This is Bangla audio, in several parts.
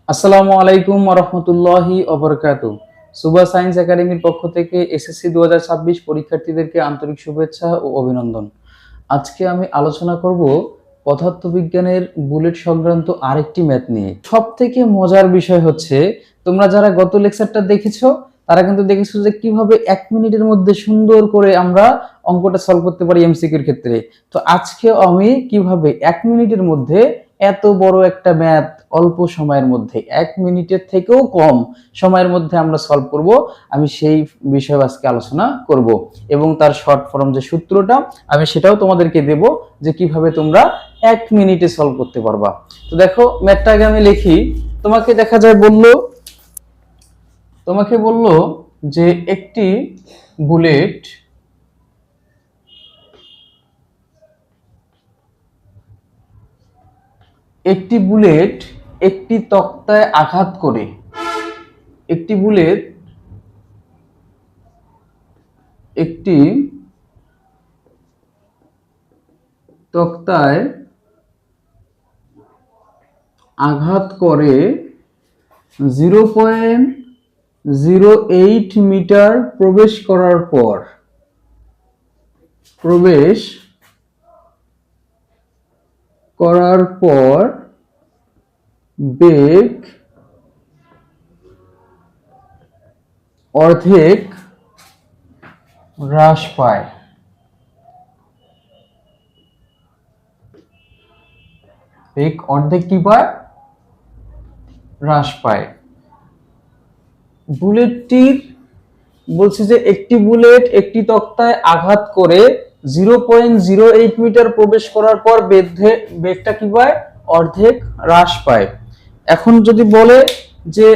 আসসালামু আলাইকুম ওয়া রাহমাতুল্লাহি ওয়া বারাকাতুহু। সুবা সায়েন্স একাডেমির পক্ষ থেকে এসএসসি 2026 পরীক্ষার্থীদেরকে আন্তরিক শুভেচ্ছা ও অভিনন্দন। আজকে আমি আলোচনা করব পদার্থবিজ্ঞানের বুলেট সংক্রান্ত আরেকটি ম্যাথ নিয়ে। সবথেকে মজার বিষয় হচ্ছে, তোমরা যারা গত লেকচারটা দেখেছো তারা কিন্তু দেখেছো যে কিভাবে 1 মিনিটের মধ্যে সুন্দর করে আমরা অঙ্কটা সলভ করতে পারি এমসিকিউর ক্ষেত্রে। তো আজকে আমি কিভাবে 1 মিনিটের মধ্যে এত বড় একটা ম্যাথ অল্প সময়ের মধ্যে 1 মিনিটের থেকেও কম সময়ের মধ্যে আমরা সলভ করব, আমি সেই বিষয়ে আজকে আলোচনা করব এবং তার শর্ট ফর্ম যে সূত্রটা আমি সেটাও তোমাদেরকে দেব যে কিভাবে তোমরা 1 মিনিটে সলভ করতে পারবা। তো দেখো ম্যাথটাকে আমি লিখি। তোমাকে দেখা যায় বলল যে একটি বুলেট একটি তক্তায় আঘাত করে একটি তক্তায় আঘাত করে 0.08 মিটার প্রবেশ করার পর বেগ অর্ধেক হ্রাস পায়। বেগ অর্ধেক কি পায়? হ্রাস পায়। বুলেটটির বলছে যে একটি বুলেট একটি তক্তায় আঘাত করে 0.08 মিটার প্রবেশ করার পর বেগটা কি পায়? অর্ধেক হ্রাস পায়। এখন যদি বলে যে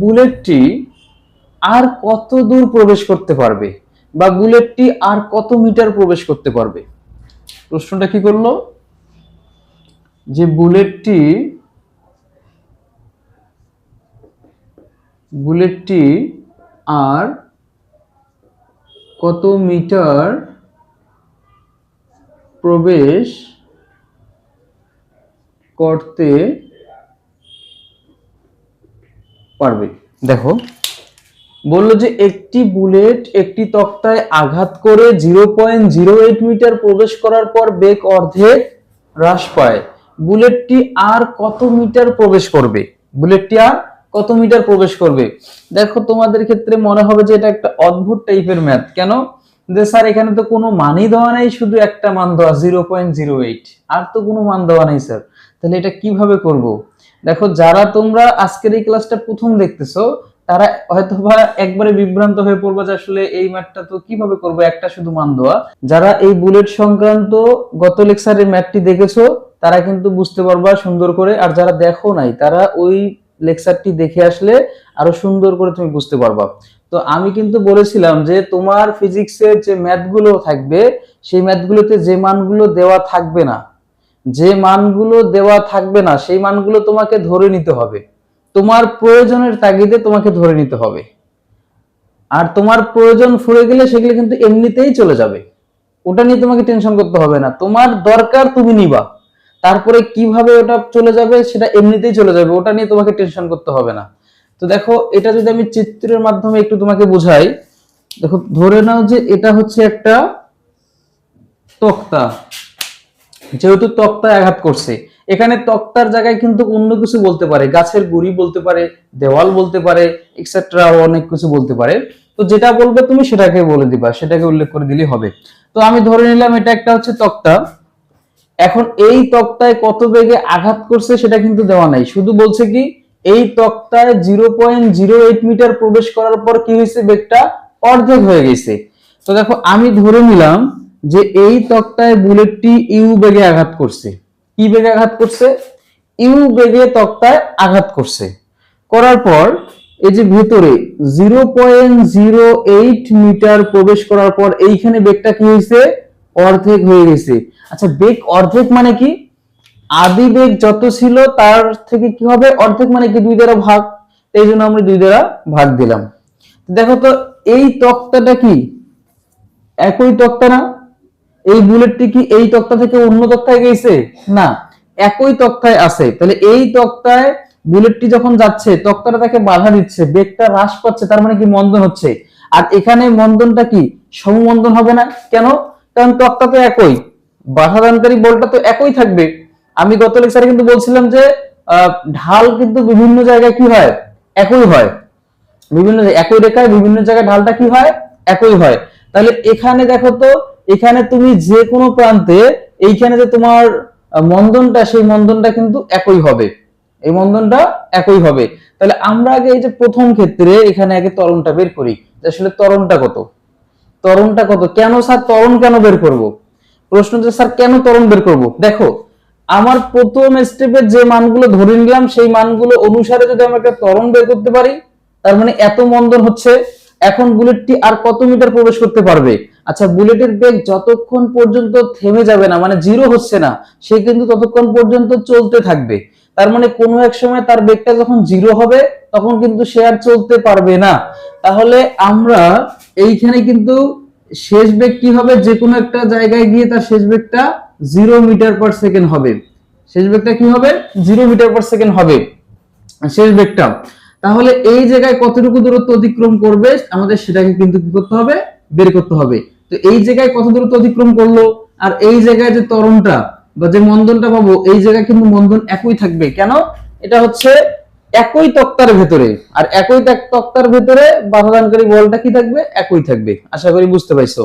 বুলেটটি আর কত দূর প্রবেশ করতে পারবে বা বুলেটটি আর কত মিটার প্রবেশ করতে পারবে, প্রশ্নটা কি করলো যে বুলেটটি আর কত মিটার প্রবেশ করতে পারবে। দেখো বললো যে একটি বুলেট একটি তক্তায় আঘাত করে 0.08 মিটার প্রবেশ করার পর বেগ অর্ধেক হ্রাস পায়। বুলেটটি আর কত মিটার প্রবেশ করবে? দেখো তোমাদের ক্ষেত্রে মনে হবে যে এটা একটা অদ্ভুত টাইপের ম্যাথ। কেন? যে স্যার এখানে তো কোনো মানই দেওয়া নাই, শুধু একটা মান দেওয়া 0.08, আর তো কোনো মান দেওয়া নাই স্যার, তাহলে এটা কিভাবে করব? দেখো যারা তোমরা আজকের এই ক্লাসটা প্রথম দেখতেছো তারা হয়তোবা একবারে বিভ্রান্ত হয়ে পড়বে যে আসলে এই ম্যাথটা তো কিভাবে করব, একটা শুধু মান দেওয়া। যারা এই বুলেট সংক্রান্ত গত লেকচারের ম্যাথটি দেখেছো তারা কিন্তু বুঝতে পারবা সুন্দর করে, আর যারা দেখো নাই তারা ওই লেকচারটি দেখে আসলে আরো সুন্দর করে তুমি বুঝতে পারবা। তো আমি কিন্তু বলেছিলাম যে তোমার ফিজিক্সের যে ম্যাথগুলো থাকবে সেই ম্যাথগুলোতে যে মানগুলো দেওয়া থাকবে না সেই মানগুলো তোমাকে ধরে নিতে হবে, তোমার প্রয়োজনের তাগিদে তোমাকে ধরে নিতে হবে। আর তোমার প্রয়োজন ফুরিয়ে গেলে সেগুলো কিন্তু এমনিতেই চলে যাবে, ওটা নিয়ে তোমাকে টেনশন করতে হবে না। তোমার দরকার তুমি নিবা, তারপরে কিভাবে ওটা চলে যাবে সেটা এমনিতেই চলে যাবে, ওটা নিয়ে তোমাকে টেনশন করতে হবে না। তো দেখো এটা যদি আমি চিত্রের মাধ্যমে একটু তোমাকে বুঝাই। দেখো ধরে নাও যে এটা হচ্ছে একটা তক্তা, যেহেতু তক্তায় আঘাত করছে, এখানে তক্তার জায়গায় কিন্তু অন্য কিছু বলতে পারে, গাছের গুড়ি বলতে পারে, দেওয়াল বলতে পারে, এক্সেট্রা অনেক কিছু বলতে পারে। তো যেটা বলবে তুমি সেটাকে বলে দিবা, সেটাকে উল্লেখ করে দিলেই হবে। তো আমি ধরে নিলাম এটা একটা হচ্ছে তক্তা। এখন এই তক্তায় কত বেগে আঘাত করছে সেটা কিন্তু দেওয়া নাই, শুধু বলছে কি এই তক্তায় 0.08 মিটার প্রবেশ করার পর কি হয়েছে, বেগটা অর্ধেক হয়ে গেছে। তো দেখো আমি ধরে নিলাম যে এই তক্তায় বুলেটটি ইউ বেগে আঘাত করছে। কি বেগে আঘাত করছে? ইউ বেগে তক্তায় আঘাত করছে। করার পর এই যে ভিতরে 0.08 মিটার প্রবেশ করার পর এইখানে বেগটা কি হয়েছে? অর্ধেক হয়ে গেছে। আচ্ছা বেগ অর্ধেক মানে কি? আদি বেগ যত ছিল তার থেকে কি হবে? অর্ধেক মানে কি? 2 দ্বারা ভাগ, এই জন্য আমরা 2 দ্বারা ভাগ দিলাম। দেখো তো এই তক্তাটা কি একই তক্তা না? এই বুলেটটি কি এই তক্তা থেকে অন্য তক্তায় গেছে? না, একই তক্তায় আছে। তাহলে এই তক্তায় বুলেটটি যখন যাচ্ছে তক্তাটা তাকে বাধা দিচ্ছে, বেগটা হ্রাস পাচ্ছে, তার মানে কি মন্দন হচ্ছে। আর এখানে মন্দনটা কি সমমন্দন হবে না? কেন? কারণ তক্তা তো একই, বাধাদানকারী বলটা তো একই থাকবে। আমি গত লেকচারে কিন্তু বলছিলাম যে ঢাল কিন্তু বিভিন্ন জায়গায় কি হয়, একই হয়, বিভিন্ন একই রেখায় বিভিন্ন জায়গায় ঢালটা কি হয়, একই হয়। তাহলে এখানে দেখো তো, এখানে তুমি যে কোনো প্রান্তে এইখানে যে তোমার মন্দনটা, সেই মন্দনটা কিন্তু একই হবে, এই মন্দনটা একই হবে। তাহলে আমরা আগে এই যে প্রথম ক্ষেত্রে এখানে আগে ত্বরণটা বের করি, আসলে ত্বরণটা কত, ত্বরণটা কত। কেন স্যার ত্বরণ কেন বের করব? প্রশ্ন যে স্যার কেন ত্বরণ বের করব, দেখো আমার প্রথম স্টেপে যে মানগুলো ধরে নিলাম সেই মানগুলো অনুসারে যদি আমরা একটা ত্বরণ বের করতে পারি, তার মানে এত মন্দন হচ্ছে। এখন বুলেটটি আর কত মিটার প্রবেশ করতে পারবে? আচ্ছা, বুলেটের বেগ যতক্ষণ পর্যন্ত থেমে যাবে না, মানে জিরো হচ্ছে না, সে কিন্তু ততক্ষণ পর্যন্ত চলতে থাকবে। তার মানে কোনো এক সময় তার বেগটা যখন জিরো হবে তখন কিন্তু সে আর চলতে পারবে না। তাহলে আমরা এইখানে কিন্তু শেষ বেগ কি হবে, যে কোনো একটা জায়গায় গিয়ে তার শেষ বেগটা 0 মিটার পার সেকেন্ড হবে। শেষ বেগটা কি হবে? 0 মিটার পার সেকেন্ড হবে শেষ বেগটা। তাহলে এই জায়গায় কতটুকু দূরত্ব অতিক্রম করবে আমাদের সেটাকে কিন্তু কি করতে হবে, বের করতে হবে। তো এই জায়গায় কত দূরত্ব অতিক্রম করলো, আর এই জায়গায় যে ত্বরণটা বা যে মন্দনটা পাবো, এই জায়গায় কিন্তু মন্দন একই থাকবে। কেন? এটা হচ্ছে একই তক্তার ভেতরে, আর একই তক্তার ভেতরে বাধাদানকারী বলটা কি থাকবে, একই থাকবে। আশা করি বুঝতে পাইছো।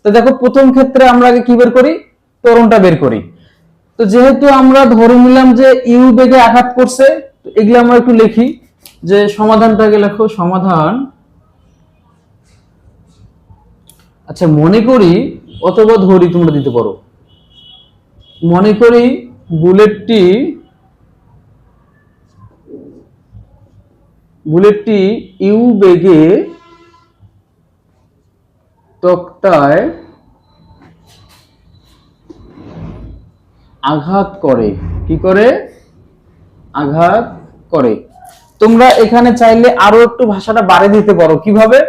তো দেখো প্রথম ক্ষেত্রে আমরা আগে কি বের করি, ত্বরণটা বের করি। তো যেহেতু আমরা ধরে নিলাম যে ইউ বেগে আঘাত করছে, তো এগুলো আমরা একটু লিখি, যে সমাধানটাকে লেখো, সমাধান। আচ্ছা, মনে করি অথবা ধরি, তোমরা দিতে পারো, মনে করি বুলেটটি ইউ বেগে তক্তায় আঘাত করে। কি করে? আঘাত করে। তোমরা এখানে চাইলে আরো একটু ভাষাটা বাড়িয়ে দিতে পারো। কিভাবে?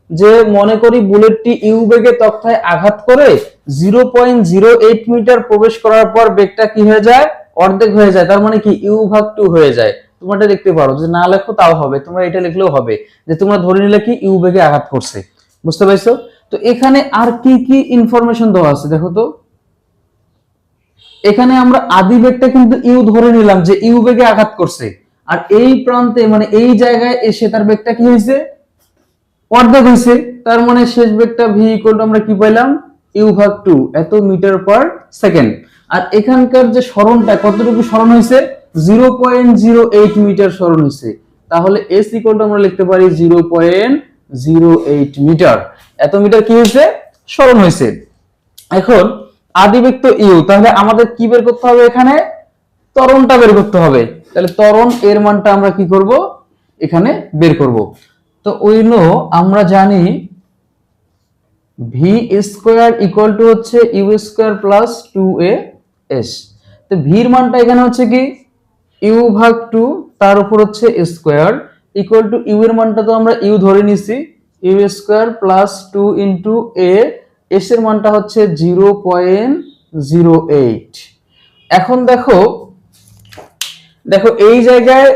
যে মনে করি বুলেটটি ইউ বেগে তক্তায় আঘাত করে 0.08 মিটার প্রবেশ করার পর বেগটা কি হয়ে যায়, অর্ধেক হয়ে যায়। তার মানে কি ইউ ভাগ 2 হয়ে যায়। তোমরা এটা লিখতে পারো, যে না লেখো তাও হবে, তোমরা এটা লিখলেও হবে, যে তোমরা ধরে নিলে কি ইউ বেগে আঘাত করছে। বুঝতে পারছো? তো এখানে আর কি কি ইনফরমেশন দেওয়া আছে দেখো তো। এখানে আমরা আদি বেগটা কিন্তু ইউ ধরে নিলাম যে ইউ বেগে আঘাত করছে, আর এই প্রান্তে মানে এই জায়গায় এসে তার বেগটা কি হয়েছে, অর্ধেক হয়েছে। তার মানে শেষ বেগটা ভি ইকুয়াল টু আমরা কি পাইলাম, ইউ ভাগ 2 এত মিটার পার সেকেন্ড। আর এখানকার যে সরণটা কতটুকু সরণ হয়েছে, 0.08 মিটার সরণ হয়েছে। তাহলে এস ইকুয়াল টু আমরা লিখতে পারি 0.08 মিটার, এত মিটার কি হয়েছে, সরণ হয়েছে। এখন আদিবেগ তো ইউ, তাহলে আমাদের কি বের করতে হবে, এখানে ত্বরণটা বের করতে হবে। তাহলে ত্বরণ এর মানটা আমরা কি করব, এখানে বের করব। তো ওইনো আমরা জানি ভি স্কয়ার ইকুয়াল টু হচ্ছে u square plus 2a s. তো ভির মানটা এখানে হচ্ছে কি ইউ ভাগ 2, তার উপর হচ্ছে স্কয়ার ইকুয়াল টু ইউ এর মানটা তো আমরা ইউ ধরে নিছি, u square plus 2 into a, s এর মানটা হচ্ছে 0.08। এখন দেখো এই জায়গায়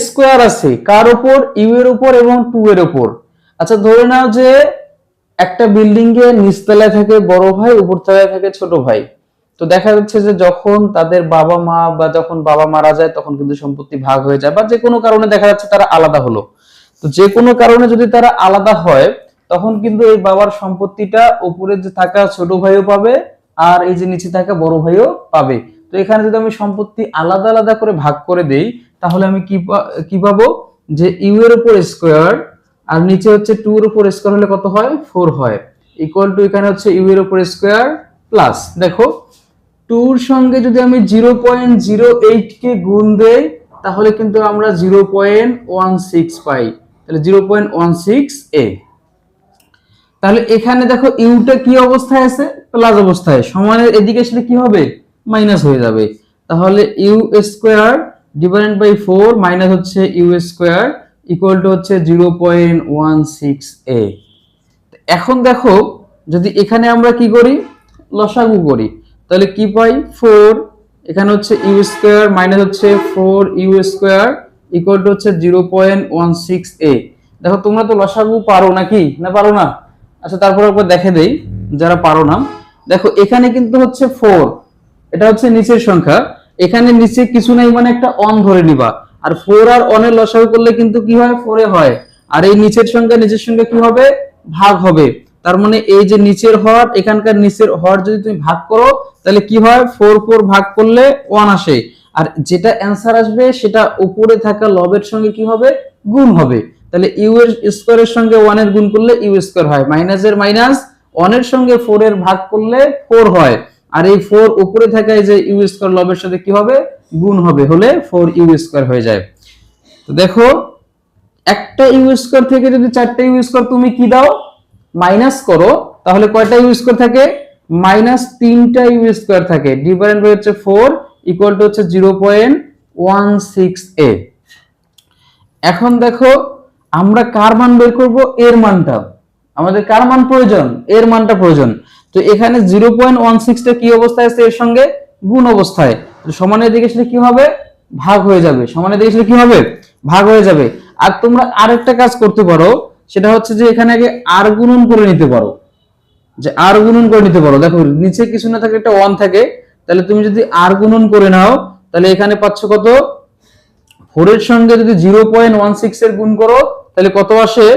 স্কয়ার আছে কার উপর, ইউ এর উপর এবং 2 এর উপর। আচ্ছা, ধরে নাও যে একটা বিল্ডিং এর নিচতলায় থাকে বড় ভাই, উপর তলায় থাকে ছোট ভাই। তো দেখা যাচ্ছে যে যখন তাদের বাবা মা বা যখন বাবা মারা যায় তখন কিন্তু সম্পত্তি ভাগ হয়ে যায়, বা যে কোনো কারণে দেখা যাচ্ছে তারা আলাদা হলো। তো যে কোনো কারণে যদি তারা আলাদা হয় তখন কিন্তু এই বাবার সম্পত্তিটা উপরে যে থাকা ছোট ভাইও পাবে, আর এই যে নিচে থাকা বড় ভাইও পাবে। তো এখানে যদি আমি সম্পত্তি আলাদা আলাদা করে ভাগ করে দেই, তাহলে আমি কি পাবো, যে ইউ এর উপর স্কয়ার আর নিচে হচ্ছে 2 এর উপর স্কয়ার হলে কত হয়, 4 হয়, ইকুয়াল টু এখানে হচ্ছে ইউ এর উপর স্কয়ার প্লাস, দেখো 2 এর সঙ্গে যদি আমি 0.08 কে গুণ দেই তাহলে কিন্তু আমরা 0.16 পাই, তাহলে 0.16 এ। তাহলে এখানে দেখো ইউটা কি অবস্থায় আছে, প্লাস অবস্থায়, সমানের এদিকে আসলে কি হবে, মাইনাস হয়ে যাবে। তাহলে u square divided by 4 minus হচ্ছে ইউ স্কয়ার ইকুয়াল টু হচ্ছে 0.16 এ। এখন দেখো যদি এখানে আমরা কি করি, লসাগু করি, তাহলে কি পাই, 4, এখানে হচ্ছে ইউ স্কয়ার মাইনাস হচ্ছে 4 ইউ স্কয়ার ইকুয়াল টু হচ্ছে 0.16a। দেখো তোমরা তো লসাগু পারো নাকি, না পারো না? আচ্ছা তারপর একবার দেখে দেই যারা পারো না। দেখো এখানে কিন্তু হচ্ছে 4, এটা হচ্ছে নিচের সংখ্যা, এখানে নিচে কিছু নাই মানে একটা অন ধরে নিবা, আর 4 আর অনের লসাগু করলে কিন্তু কি হয়, 4 এ হয়, আর এই নিচের সংখ্যা কি হবে, ভাগ হবে। তার মানে এই যে নিচের হর, এখানকার নিচের হর যদি তুমি ভাগ করো তাহলে কি হয়, 4 ভাগ করলে 1 আসে, আর যেটা অ্যান্সার আসবে সেটা উপরে থাকা লবের সঙ্গে কি হবে, গুণ হবে। তাহলে ইউ এর স্কয়ারের সঙ্গে 1 এর গুণ করলে ইউ স্কয়ার হয়, মাইনাসের মাইনাস 1 এর সঙ্গে 4 এর ভাগ করলে 4 হয়, আর এই 4 উপরে থাকা এই যে ইউ স্কয়ার লবের সাথে কি হবে, গুণ হবে, হলে 4 ইউ স্কয়ার হয়ে যায়। তো দেখো একটা ইউ স্কয়ার থেকে যদি 4টা ইউ স্কয়ার তুমি কি দাও, মাইনাস করো, তাহলে কয়টা ইউ স্কয়ার থাকে, মাইনাস 3টা ইউ স্কয়ার থাকে। ডিফারেন্ট হচ্ছে 4 ইকুয়াল টু হচ্ছে 0.16a। এখন দেখো আমরা কার মান বের করব, এর মানটা, আমাদের কার মান প্রয়োজন, এর মানটা প্রয়োজন। তো এখানে 0.16টা কি অবস্থায় আছে, এর সঙ্গে গুণ অবস্থায়, সমানের দিকে আসলে কি হবে, ভাগ হয়ে যাবে, সমানের দিকে আসলে কি হবে, ভাগ হয়ে যাবে। আর তোমরা আরেকটা কাজ করতে পারো, সেটা হচ্ছে যে এখানে আগে আর গুণন করে নিতে পারো, যে আর গুণন করে নিতে পারো। দেখো নিচে কিছু না থাকে, একটা 1 থাকে, তাহলে তুমি যদি আর গুণন করে নাও তাহলে এখানে পাচ্ছ কত, 4 এর সঙ্গে যদি 0.16 এর গুণ করো তাহলে কত আসে,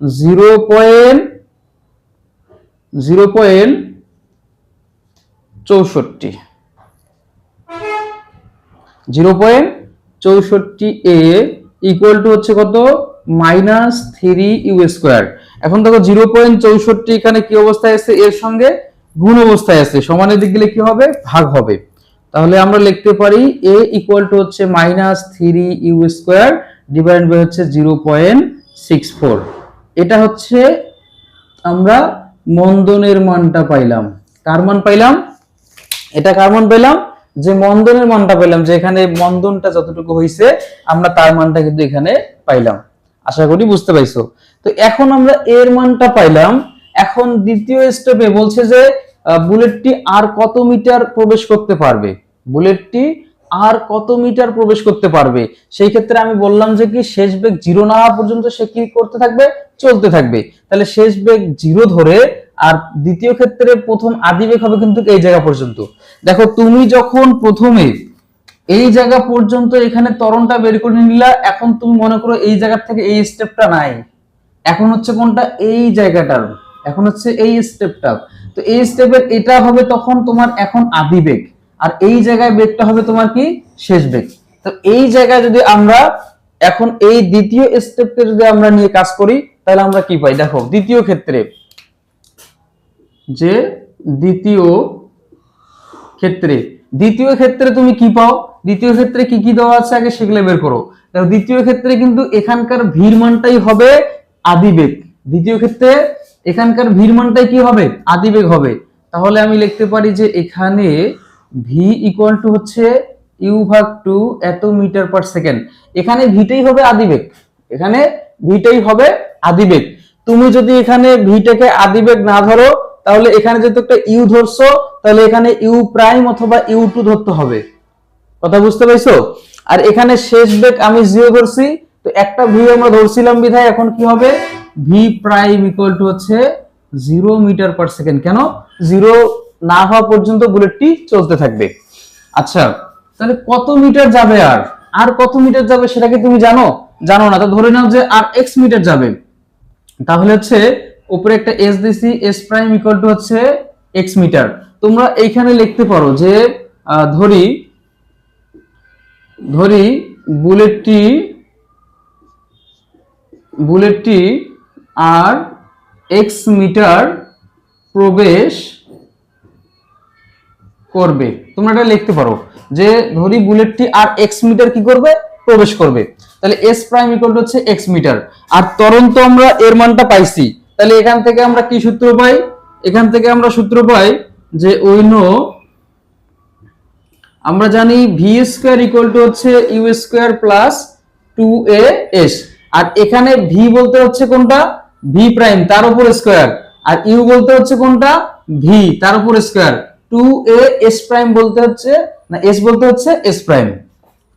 0.64। 0.64a ইকুয়াল টু হচ্ছে কত, -3 ইউ স্কয়ার। এখন দেখো 0.64 এখানে কি অবস্থায় আছে, এর সঙ্গে গুণ অবস্থায় আছে, সমানের দিক গেলে কি হবে, ভাগ হবে। তাহলে আমরা লিখতে পারি a ইকুয়াল টু হচ্ছে -3 ইউ স্কয়ার ডিভাইডেড বাই হচ্ছে 0.64। এটা হচ্ছে আমরা মন্দনের মানটা পাইলাম। কার মান পাইলাম, এটা কার মান পেলাম, যে মন্দনের মানটা পেলাম, যে এখানে মন্দনটা যতটুকু হইছে আমরা তার মানটা কিন্তু এখানে পাইলাম। আশা করি বুঝতে পাইছো। তো এখন আমরা এর মানটা পাইলাম, এখন দ্বিতীয় স্টেপে বলছে যে বুলেটটি আর কত মিটার প্রবেশ করতে পারবে, বুলেটটি আর কত মিটার প্রবেশ করতে পারবে। সেই ক্ষেত্রে আমি বললাম যে কি শেষ বেগ 0 না হওয়া পর্যন্ত সে কি করতে থাকবে, চলতে থাকবে। তাহলে শেষ বেগ 0 ধরে, আর দ্বিতীয় ক্ষেত্রে প্রথম আদি বেগ হবে কিন্তু এই জায়গা পর্যন্ত। দেখো তুমি যখন প্রথমে এই জায়গা পর্যন্ত এখানে ত্বরণটা বের করে নিলা, এখন তুমি মনে করো এই জায়গা থেকে এই স্টেপটা নাই, এখন হচ্ছে কোনটা, এই জায়গাটার, এখন হচ্ছে এই স্টেপটা। তো এই স্টেপের এটা হবে তখন তোমার এখন আদি বেগ, আর এই জায়গায় বেগটা হবে তোমার কি, শেষ বেগ। তো এই জায়গায় যদি আমরা এখন এই দ্বিতীয় স্টেপকে যদি আমরা নিয়ে কাজ করি তাহলে আমরা কি পাই, দেখো দ্বিতীয় ক্ষেত্রে, যে দ্বিতীয় ক্ষেত্রে তুমি কি পাও, দ্বিতীয় ক্ষেত্রে কি কি দেওয়া আছে আগে সেগুলো বের করো। দেখো দ্বিতীয় ক্ষেত্রে কিন্তু এখানকার ভির মানটাই হবে আদিবেগ, দ্বিতীয় ক্ষেত্রে এখানকার ভির মানটাই কি হবে, আদিবেগ হবে। তাহলে আমি লিখতে পারি যে এখানে ভি ইকুয়াল টু হচ্ছে u/2 এত মিটার পার সেকেন্ড। এখানে ভিটাই হবে আদিবেগ, এখানে ভিটাই হবে আদিবেগ। তুমি যদি এখানে ভিটাকে আদিবেগ না ধরো তাহলে এখানে যেহেতু একটা ইউ ধরছো তাহলে এখানে ইউ প্রাইম অথবা u2 ধরতে হবে, কথা বুঝতে পাইছো। আর এখানে শেষ বেগ আমি 0 ধরছি, তো একটা ভি আমরা ধরছিলাম বিধায় এখন কি হবে, ভি প্রাইম ইকুয়াল টু হচ্ছে 0 মিটার পার সেকেন্ড। কেন, 0 না হওয়া পর্যন্ত বুলেটটি চলতে থাকবে। আচ্ছা তাহলে কত মিটার যাবে, আর কত মিটার যাবে সেটা কি তুমি জানো, জানো না। তো ধরে নাও যে আর এক্স মিটার যাবে, তাহলে হচ্ছে উপরে একটা এস দিছি, এস প্রাইম ইকুয়াল টু হচ্ছে এক্স মিটার। তোমরা এইখানে লিখতে পারো যে ধরি বুলেটটি আর এক্স মিটার প্রবেশ করবে। তোমরা এটা লিখতে পারো যে ধরি বুলেটটি আর এক্স মিটার কি করবে, প্রবেশ করবে। তাহলে এস প্রাইম ইকুয়াল টু হচ্ছে এক্স মিটার, আর ত্বরণ তো আমরা এর মানটা পাইছি, তাহলে এখান থেকে আমরা কি সূত্র পাই, এখান থেকে আমরা সূত্র পাই যে আমরা জানি ভি স্কয়ার ইকুয়াল টু হচ্ছে ইউ স্কয়ার প্লাস 2as, আর এখানে ভি বলতে হচ্ছে কোনটা, ভি প্রাইম তার উপর স্কয়ার, আর ইউ বলতে হচ্ছে কোনটা, ভি তার উপর স্কয়ার, 2as প্রাইম বলতে হচ্ছে না, এস বলতে হচ্ছে এস প্রাইম।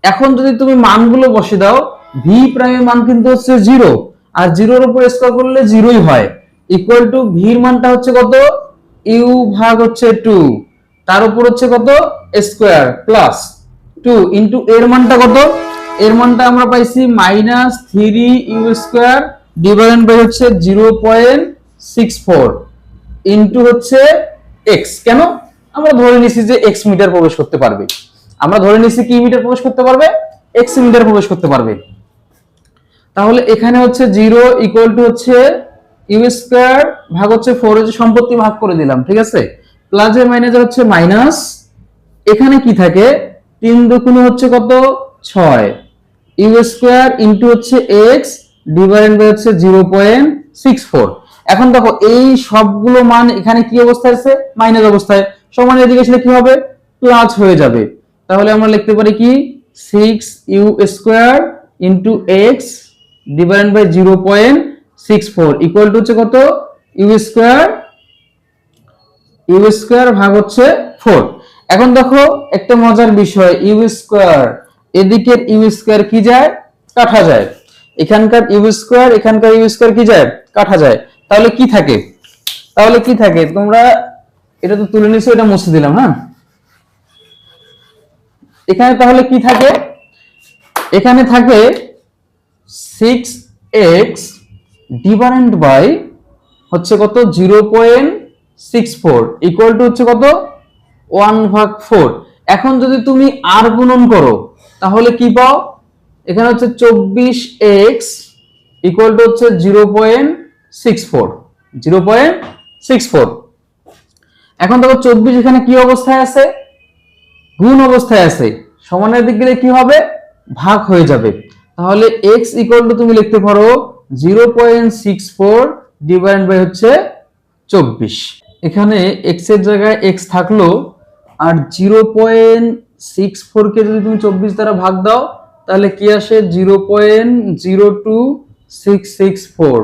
এখন যদি তুমি মানগুলো বসে দাও, ভি প্রাইমের মান কিন্তু হচ্ছে 0, আর 0 এর উপর স্কয়ার করলে 0ই হয়, ইকুয়াল টু ভি এর মানটা হচ্ছে কত, ইউ ভাগ হচ্ছে 2, তার উপর হচ্ছে কত স্কয়ার প্লাস 2 ইনটু এর মানটা কত, এর মানটা আমরা পাইছি -3 ইউ স্কয়ার ডিভাইডেড বাই হচ্ছে 0.64 ইনটু হচ্ছে এক্স। কেন আমরা ধরে নিছি যে এক্স মিটার প্রবেশ করতে পারবে, আমরা ধরে নিছি কি মিটার প্রবেশ করতে পারবে, এক্স মিটার প্রবেশ করতে পারবে। তাহলে এখানে হচ্ছে 0 ইকুয়াল টু হচ্ছে ইউ স্কয়ার ভাগ হচ্ছে 4 এর সম্পত্তি ভাগ করে দিলাম, ঠিক আছে, প্লাস এর মাইনাস হচ্ছে মাইনাস, এখানে কি থাকে 3 দুগুণ হচ্ছে কত 6 ইউ স্কয়ার ইনটু হচ্ছে এক্স ডিভাইডেড বাই হচ্ছে 0.64। এখন দেখো এই সবগুলো মান এখানে কি অবস্থায় আছে, মাইনাস অবস্থায়, সমান এদিকে আসলে কি হবে, প্লাস হয়ে যাবে। তাহলে আমরা লিখতে পারি কি 6 u square into x divided by 0.64 equal to হচ্ছে কত ইউ স্কয়ার ভাগ হচ্ছে 4। এখন দেখো একটা মজার বিষয়, ইউ স্কয়ার এদিকের ইউ স্কয়ার কি যায়, কাটা যায়, এখানকার ইউ স্কয়ার এখানকার ইউ স্কয়ার কি যায়, কাটা যায়। তাহলে কি থাকে, তাহলে কি থাকে, তোমরা এটা তো তুলে নিছো, এটা মুছে দিলাম, হ্যাঁ, এখানে তাহলে কি থাকে, এখানে থাকে 6x ডিভাইডেড বাই হচ্ছে কত 0.64 ইকুয়াল টু হচ্ছে কত 1/4। এখন যদি তুমি আর গুণন করো তাহলে কি পাও, এখানে হচ্ছে 24x ইকুয়াল টু হচ্ছে 0.64। এখন দেখো 24 এখানে কি অবস্থায় আছে, গুণ অবস্থায় আছে, সমানের দিক দিলে কি হবে, ভাগ হয়ে যাবে। তাহলে x ইকুয়াল টু তুমি লিখতে পারো 0.64 ডিভাইডেড বাই হচ্ছে 24। এখানে x এর জায়গায় x থাকলো, আর 0.64 কে যদি তুমি 24 দ্বারা ভাগ দাও তাহলে কি আসে 0.02664,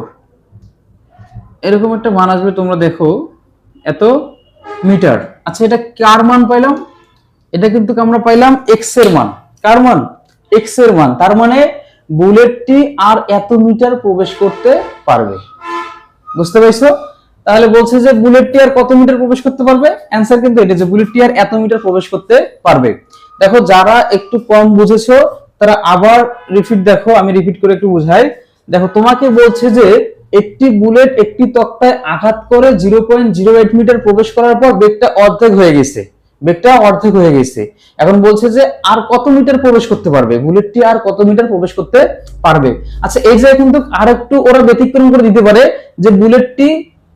এরকম একটা মান আসবে, তোমরা দেখো এত মিটার। আচ্ছা এটা কার মান পাইলাম, এটা কিন্তু আমরা পাইলাম x এর মান, কার মান, x এর মান, তার মানে বুলেটটি আর এত মিটার প্রবেশ করতে পারবে, বুঝতে পারছো? তাহলে বলছে যে বুলেটটি আর কত মিটার প্রবেশ করতে পারবে, অ্যানসার কিন্তু এটা যে বুলেটটি আর এত মিটার প্রবেশ করতে পারবে। দেখো যারা একটু কম বুঝেছো তারা আবার রিপিট দেখো, আমি রিপিট করে একটু বুঝাই। দেখো তোমাকে বলছে যে একটি বুলেট একটি তক্তায় আঘাত করে 0.08 মিটার প্রবেশ করার পর বেগটা অর্ধেক হয়ে গেছে, বেগটা অর্ধেক হয়ে গেছে। এখন বলছে যে আর কত মিটার প্রবেশ করতে পারবে, বুলেটটি আর কত মিটার প্রবেশ করতে পারবে। আচ্ছা এই জায়গায় কিন্তু আরেকটু ওরা ব্যতিক্রম করে দিতে পারে যে বুলেটটি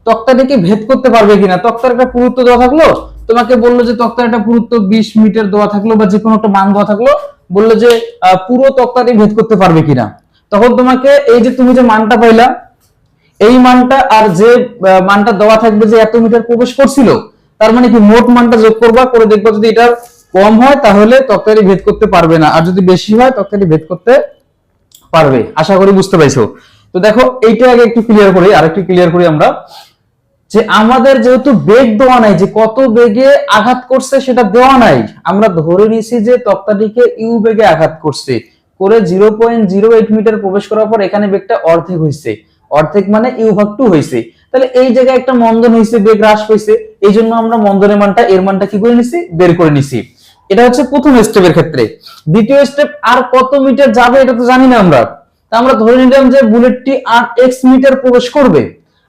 তক্তাটিকে ভেদ করতে পারবে কিনা। তক্তার একটা পুরুত্ব দেওয়া থাকলো, তোমাকে বললো যে তক্তার একটা পুরুত্ব 20 মিটার দেওয়া থাকলো বা যে কোনো একটা মান দেওয়া থাকলো, বললো যে পুরো তক্তাটি ভেদ করতে পারবে কিনা। তখন তোমাকে এই যে তুমি যে মানটা পাইলা, এই মানটা আর যে মানটা দেওয়া থাকবে যে এত মিটার প্রবেশ করছিল, তার মানে কি মোট মানটা যোগ করবা, করে দেখবা যদি এটা কম হয় তাহলে তক্তাটি ভেদ করতে পারবে না, আর যদি বেশি হয় তক্তাটি ভেদ করতে পারবে। আশা করি বুঝতে পাইছো। তো দেখো এইটা আগে একটু ক্লিয়ার করি, আরেকটু ক্লিয়ার করি আমরা, যে আমাদের যেহেতু বেগ দেওয়া নাই, যে কত বেগে আঘাত করছে সেটা দেওয়া নাই, আমরা ধরে নিছি যে তক্তাটিকে ইউ বেগে আঘাত করছে, করে 0.08 মিটার প্রবেশ করার পর এখানে বেগটা অর্ধেক হয়েছে, অর্ধেক মানে ইউ ভাগ 2 হয়েছে। তাহলে এই জায়গায় একটা মন্দন হয়েছে, বেগ হ্রাস পাইছে, এই জন্য আমরা মন্দনের মানটা এর মানটা কি করে নিছি, বের করে নিছি। এটা হচ্ছে প্রথম স্টেপের ক্ষেত্রে। দ্বিতীয় স্টেপ, আর কত মিটার যাবে এটা তো জানি না আমরা, তা আমরা ধরে নিলাম যে বুলেটটি আর এক্স মিটার প্রবেশ করবে,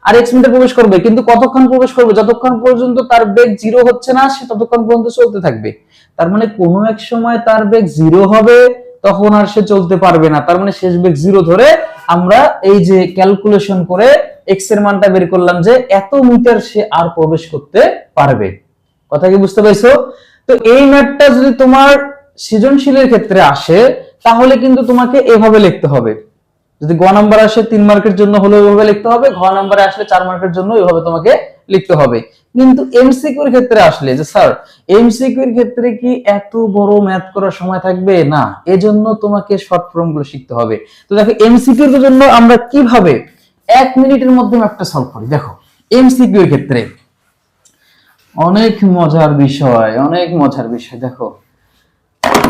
আর এক্স মিটার প্রবেশ করবে, কিন্তু কতক্ষণ প্রবেশ করবে, যতক্ষণ পর্যন্ত তার বেগ 0 হচ্ছে না সে ততক্ষণ পর্যন্ত চলতে থাকবে। তার মানে কোনো এক সময় তার বেগ 0 হবে, তখন আর সে চলতে পারবে না, তার মানে শেষ বেগ 0 ধরে আমরা এই যে ক্যালকুলেশন করে এক্স এর মানটা বের করলাম যে এত মিটার সে আর প্রবেশ করতে পারবে। কথা কি বুঝতে পাইছো? তো এই ম্যাথটা যদি তোমার সৃজনশীলের ক্ষেত্রে আসে তাহলে কিন্তু তোমাকে এভাবে লিখতে হবে। যদি গ নাম্বার আসে 3 মার্কের জন্য হলো এভাবে লিখতে হবে, ঘ নাম্বারে আসলে 4 মার্কের জন্য এভাবে তোমাকে লিখতে হবে। কিন্তু এমসিকিউ এর ক্ষেত্রে আসলে যে স্যার এমসিকিউ এর ক্ষেত্রে কি এত বড় ম্যাথ করার সময় থাকবে না, এজন্য তোমাকে শর্ট ফর্ম গুলো শিখতে হবে। তো দেখো এমসিকিউ এর জন্য আমরা কিভাবে 1 মিনিটের মধ্যে ম্যাথটা সলভ করি। দেখো এমসিকিউ এর ক্ষেত্রে অনেক মজার বিষয়, অনেক মজার বিষয়। দেখো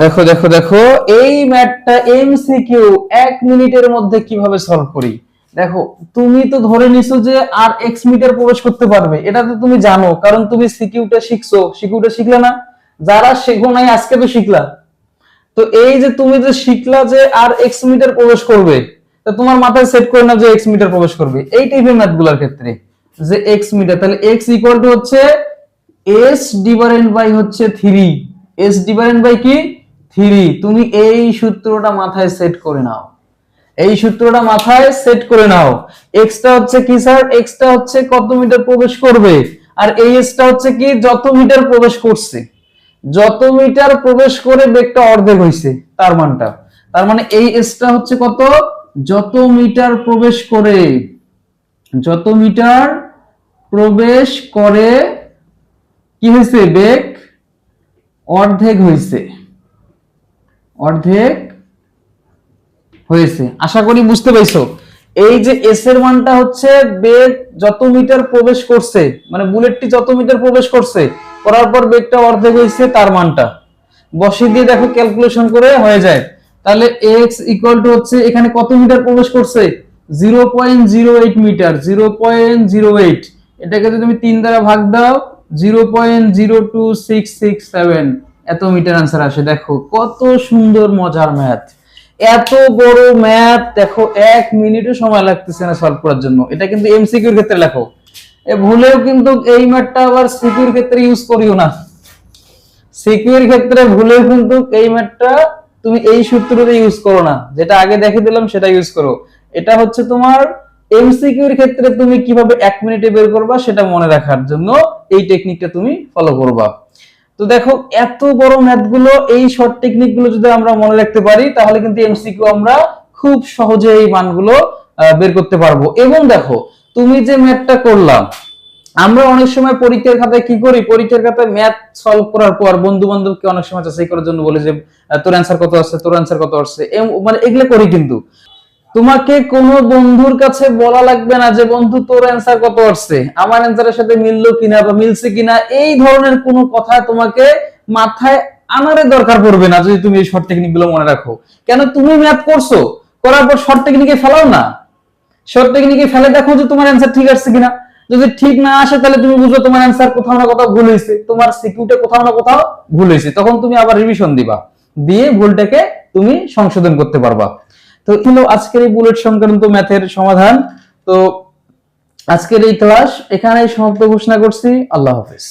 দেখো দেখো দেখো, এই ম্যাথটা এমসিকিউ 1 মিনিটের মধ্যে কিভাবে সলভ করি। দেখো, তুমি তো ধরে নিছো যে আর এক্স মিটার প্রবেশ করতে পারবে, এটা তো তুমি জানো, কারণ তুমি সিকিউটা শিখছো। সিকিউটা শিখলে না? যারা শেখো নাই আজকে তো শিখলা। তো এই যে তুমি যে শিখলা যে আর এক্স মিটার প্রবেশ করবে, তো তোমার মাথায় সেট করে না যে এক্স মিটার প্রবেশ করবে এই টাইপের ম্যাথগুলোর ক্ষেত্রে, যে এক্স মিটার, তাহলে এক্স ইকুয়াল টু হচ্ছে এস ডিভাইডেড বাই হচ্ছে 3। এস ডিভাইডেড বাই কি 3। তুমি এই সূত্রটা মাথায় সেট করে নাও, এই সূত্রটা মাথায় সেট করে নাও। এক্সটা হচ্ছে কি স্যার? এক্সটা হচ্ছে কত মিটার প্রবেশ করবে, আর এই এসটা হচ্ছে কি যত মিটার প্রবেশ করছে। যত মিটার প্রবেশ করে বেগটা অর্ধেক হইছে তার মানটা। তার মানে এই এসটা হচ্ছে কত? যত মিটার প্রবেশ করে, যত মিটার প্রবেশ করে কি হয়েছে? বেগ অর্ধেক হয়েছে, অর্ধেক হয়েছে। আশা করি বুঝতে পাইছো। এই যে এস এর মানটা হচ্ছে বেগ যত মিটার প্রবেশ করছে, মানে বুলেটটি যত মিটার প্রবেশ করছে, করার পর বেগটা অর্ধেক হয়েছে তার মানটা বসিয়ে দিয়ে দেখো ক্যালকুলেশন করে হয়ে যায়। তাহলে এক্স ইকুয়াল টু হচ্ছে এখানে কত মিটার প্রবেশ করছে? 0.08 মিটার, 0.08। এটাকে যদি তুমি 3 দ্বারা ভাগ দাও 0.02667 এত মিটার आंसर আসে। দেখো কত সুন্দর মজার ম্যাথ, এত বড় ম্যাথ দেখো 1 মিনিটও সময় লাগতেছে না সলভ করার জন্য। এটা কিন্তু এমসিকিউর ক্ষেত্রে লেখো, এ ভুলেও কিন্তু এই ম্যাথটা আবার সিকিউর ক্ষেত্রে ইউজ করিও না। সিকিউর ক্ষেত্রে ভুলেও কিন্তু এই ম্যাথটা তুমি এই সূত্রটা ইউজ করো না, যেটা আগে দেখে দিলাম সেটা ইউজ করো। এটা হচ্ছে তোমার এমসিকিউর ক্ষেত্রে তুমি কিভাবে 1 মিনিটে বের করবা সেটা মনে রাখার জন্য এই টেকনিকটা তুমি ফলো করবা। তো দেখো এত বড় ম্যাথগুলো এই শর্ট টেকনিকগুলো যদি আমরা মনে রাখতে পারি তাহলে কিন্তু এমসিকিউ আমরা খুব সহজে এই মানগুলো বের করতে পারবো। এবং দেখো তুমি যে ম্যাথটা করলাম, আমরা অনেক সময় পরীক্ষার খাতায় কি করি, পরীক্ষার খাতায় ম্যাথ সলভ করার পর বন্ধু বান্ধবকে অনেক সময় যাচাই করার জন্য বলে যে তোর অ্যান্সার কত আসছে, তোর অ্যান্সার কত আসছে, মানে এগুলো করি। কিন্তু তোমাকে কোনো বন্ধুর কাছে বলা লাগবে না যে বন্ধু তোর অ্যান্সার কত আসছে, আমার অ্যান্সারের সাথে মিললো কিনা বা মিলছে কিনা, এই ধরনের কোনো কথা তোমাকে মাথায় আনারে দরকার পড়বে না যদি তুমি এই শর্ট টেকনিক গুলো মনে রাখো। কেন? তুমি ম্যাথ করছো, করার পর শর্ট টেকনিকে ফেলাও না, শর্ট টেকনিকে ফেলে দেখো যে তোমার অ্যান্সার ঠিক আসছে কিনা। যদি ঠিক না আসে তাহলে তুমি বুঝো তোমার অ্যান্সার কোথাও না কোথাও ভুল হয়েছে, তোমার সিকিউটা কোথাও না কোথাও ভুল হয়েছে, তখন তুমি আবার রিভিশন দিবা, দিয়ে ভুলটাকে তুমি সংশোধন করতে পারবা। তো ছিল আজকের এই বুলেট সংক্রান্ত ম্যাথের সমাধান। তো আজকের এই ক্লাস এখানেই সমাপ্ত ঘোষণা করছি। আল্লাহ হাফেজ।